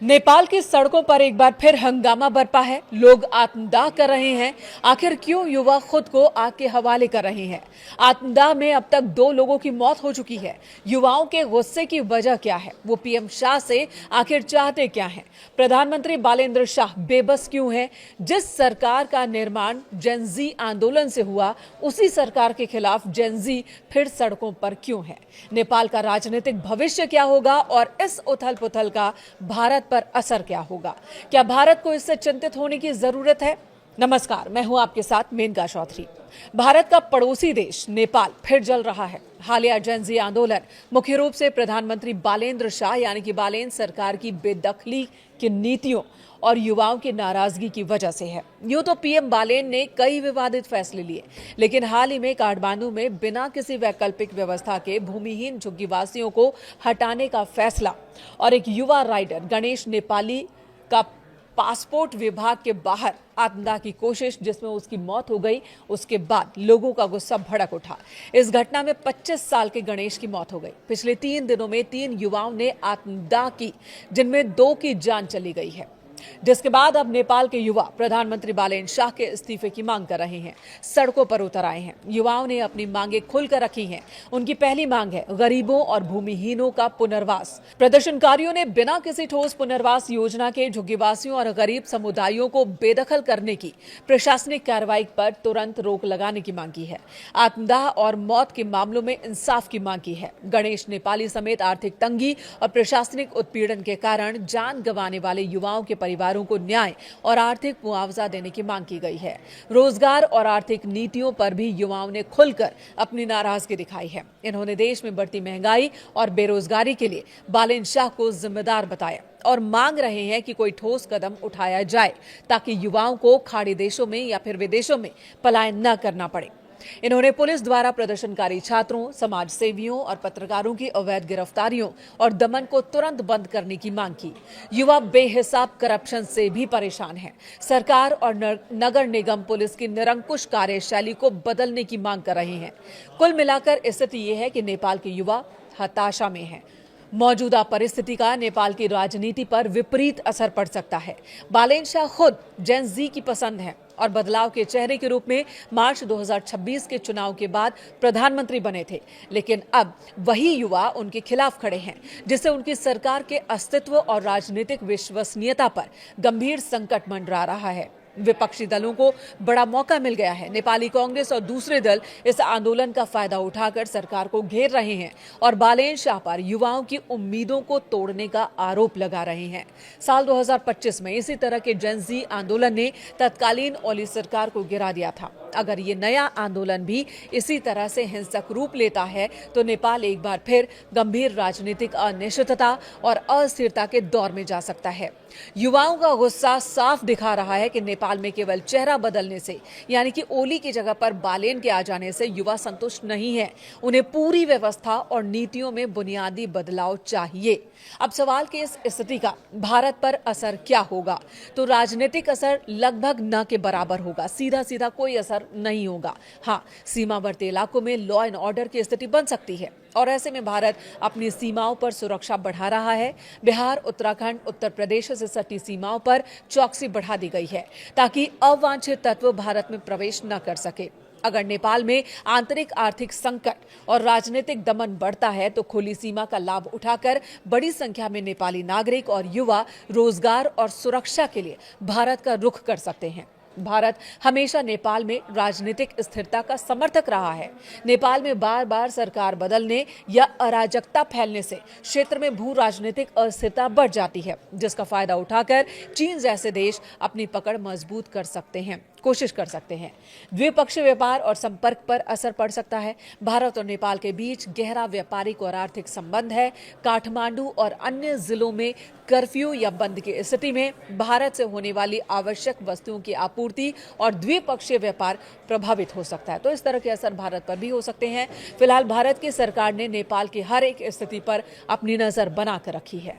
नेपाल की सड़कों पर एक बार फिर हंगामा बरपा है। लोग आत्मदाह कर रहे हैं। आखिर क्यों युवा खुद को आग के हवाले कर रहे हैं? आत्मदाह में अब तक 2 लोगों की मौत हो चुकी है। युवाओं के गुस्से की वजह क्या है? वो पीएम शाह से आखिर चाहते क्या हैं? प्रधानमंत्री बालेंद्र शाह बेबस क्यों है? जिस सरकार का निर्माण जेन ज़ी आंदोलन से हुआ, उसी सरकार के खिलाफ जेन ज़ी फिर सड़कों पर क्यों है? नेपाल का राजनीतिक भविष्य क्या होगा और इस उथल पुथल का भारत पर असर क्या होगा? क्या भारत को इससे चिंतित होने की जरूरत है? नमस्कार, मैं हूं आपके साथ मेनका चौधरी। भारत का पड़ोसी देश नेपाल फिर जल रहा है। हालिया जेन ज़ी आंदोलन मुख्य रूप से प्रधानमंत्री बालेंद्र शाह यानी कि बालेन सरकार की बेदखली की नीतियों और युवाओं की नाराजगी की वजह से है। यूं तो पीएम बालेन ने कई विवादित फैसले लिए, लेकिन हाल ही में काठमांडू में बिना किसी वैकल्पिक व्यवस्था के भूमिहीन झुग्गीवासियों को हटाने का फैसला और एक युवा राइडर गणेश नेपाली का पासपोर्ट विभाग के बाहर आत्मदाह की कोशिश जिसमें उसकी मौत हो गई, उसके बाद लोगों का गुस्सा भड़क उठा। इस घटना में 25 साल के गणेश की मौत हो गई। पिछले 3 दिनों में 3 युवाओं ने आत्मदाह की, जिनमें 2 की जान चली गई है, जिसके बाद अब नेपाल के युवा प्रधानमंत्री बालेन शाह के इस्तीफे की मांग कर रहे हैं, सड़कों पर उतर आए हैं। युवाओं ने अपनी मांगे खुलकर रखी हैं। उनकी पहली मांग है गरीबों और भूमिहीनों का पुनर्वास। प्रदर्शनकारियों ने बिना किसी ठोस पुनर्वास योजना के झुग्गीवासियों और गरीब समुदायों को बेदखल करने की प्रशासनिक कार्रवाई पर तुरंत रोक लगाने की मांग की है। आत्मदाह और मौत के मामलों में इंसाफ की मांग की है। गणेश नेपाली समेत आर्थिक तंगी और प्रशासनिक उत्पीड़न के कारण जान गंवाने वाले युवाओं के परिवारों को न्याय और आर्थिक मुआवजा देने की मांग की गई है। रोजगार और आर्थिक नीतियों पर भी युवाओं ने खुलकर अपनी नाराजगी दिखाई है। इन्होंने देश में बढ़ती महंगाई और बेरोजगारी के लिए बालेन शाह को जिम्मेदार बताया और मांग रहे हैं कि कोई ठोस कदम उठाया जाए ताकि युवाओं को खाड़ी देशों में या फिर विदेशों में पलायन न करना पड़े। इन्होंने पुलिस द्वारा प्रदर्शनकारी छात्रों, समाज सेवियों और पत्रकारों की अवैध गिरफ्तारियों और दमन को तुरंत बंद करने की मांग की। युवा बेहिसाब करप्शन से भी परेशान हैं। सरकार और नगर निगम पुलिस की निरंकुश कार्यशैली को बदलने की मांग कर रहे हैं। कुल मिलाकर स्थिति यह है कि नेपाल के युवा हताशा में हैं। मौजूदा परिस्थिति का नेपाल की राजनीति पर विपरीत असर पड़ सकता है। बालेन शाह खुद जेन ज़ी की पसंद है और बदलाव के चेहरे के रूप में मार्च 2026 के चुनाव के बाद प्रधानमंत्री बने थे, लेकिन अब वही युवा उनके खिलाफ खड़े हैं, जिससे उनकी सरकार के अस्तित्व और राजनीतिक विश्वसनीयता पर गंभीर संकट मंडरा रहा है। विपक्षी दलों को बड़ा मौका मिल गया है। नेपाली कांग्रेस और दूसरे दल इस आंदोलन का फायदा उठाकर सरकार को घेर रहे हैं और बालेन शाह पर युवाओं की उम्मीदों को तोड़ने का आरोप लगा रहे हैं। साल 2025 में इसी तरह के जेन ज़ी आंदोलन ने तत्कालीन ओली सरकार को गिरा दिया था। अगर ये नया आंदोलन भी इसी तरह से हिंसक रूप लेता है तो नेपाल एक बार फिर गंभीर राजनीतिक अनिश्चितता और अस्थिरता के दौर में जा सकता है। युवाओं का गुस्सा साफ दिखा रहा है कि नेपाल में केवल चेहरा बदलने से, यानी कि ओली की जगह पर बालेन के आ जाने से युवा संतुष्ट नहीं है। उन्हें पूरी व्यवस्था और नीतियों में बुनियादी बदलाव चाहिए। अब सवाल की इस स्थिति का भारत पर असर क्या होगा? तो राजनीतिक असर लगभग न के बराबर होगा। सीधा सीधा कोई असर नहीं होगा। हाँ, सीमावर्ती इलाकों में लॉ एंड ऑर्डर की स्थिति बन सकती है और ऐसे में भारत अपनी सीमाओं पर सुरक्षा बढ़ा रहा है। बिहार, उत्तराखंड, उत्तर प्रदेश से सटी सीमाओं पर चौकसी बढ़ा दी गई है ताकि अवांछित तत्व भारत में प्रवेश न कर सके। अगर नेपाल में आंतरिक आर्थिक संकट और राजनीतिक दमन बढ़ता है तो खुली सीमा का लाभ उठाकर बड़ी संख्या में नेपाली नागरिक और युवा रोजगार और सुरक्षा के लिए भारत का रुख कर सकते हैं। भारत हमेशा नेपाल में राजनीतिक स्थिरता का समर्थक रहा है। नेपाल में बार बार सरकार बदलने या अराजकता फैलने से क्षेत्र में भू राजनीतिक अस्थिरता बढ़ जाती है, जिसका फायदा उठाकर चीन जैसे देश अपनी पकड़ मजबूत कर सकते हैं, कोशिश कर सकते हैं। द्विपक्षीय व्यापार और संपर्क पर असर पड़ सकता है। भारत और नेपाल के बीच गहरा व्यापारिक और आर्थिक संबंध है। काठमांडू और अन्य जिलों में कर्फ्यू या बंद की स्थिति में भारत से होने वाली आवश्यक वस्तुओं की आपूर्ति और द्विपक्षीय व्यापार प्रभावित हो सकता है। तो इस तरह के असर भारत पर भी हो सकते हैं। फिलहाल भारत की सरकार ने नेपाल की हर एक स्थिति पर अपनी नजर बनाकर रखी है।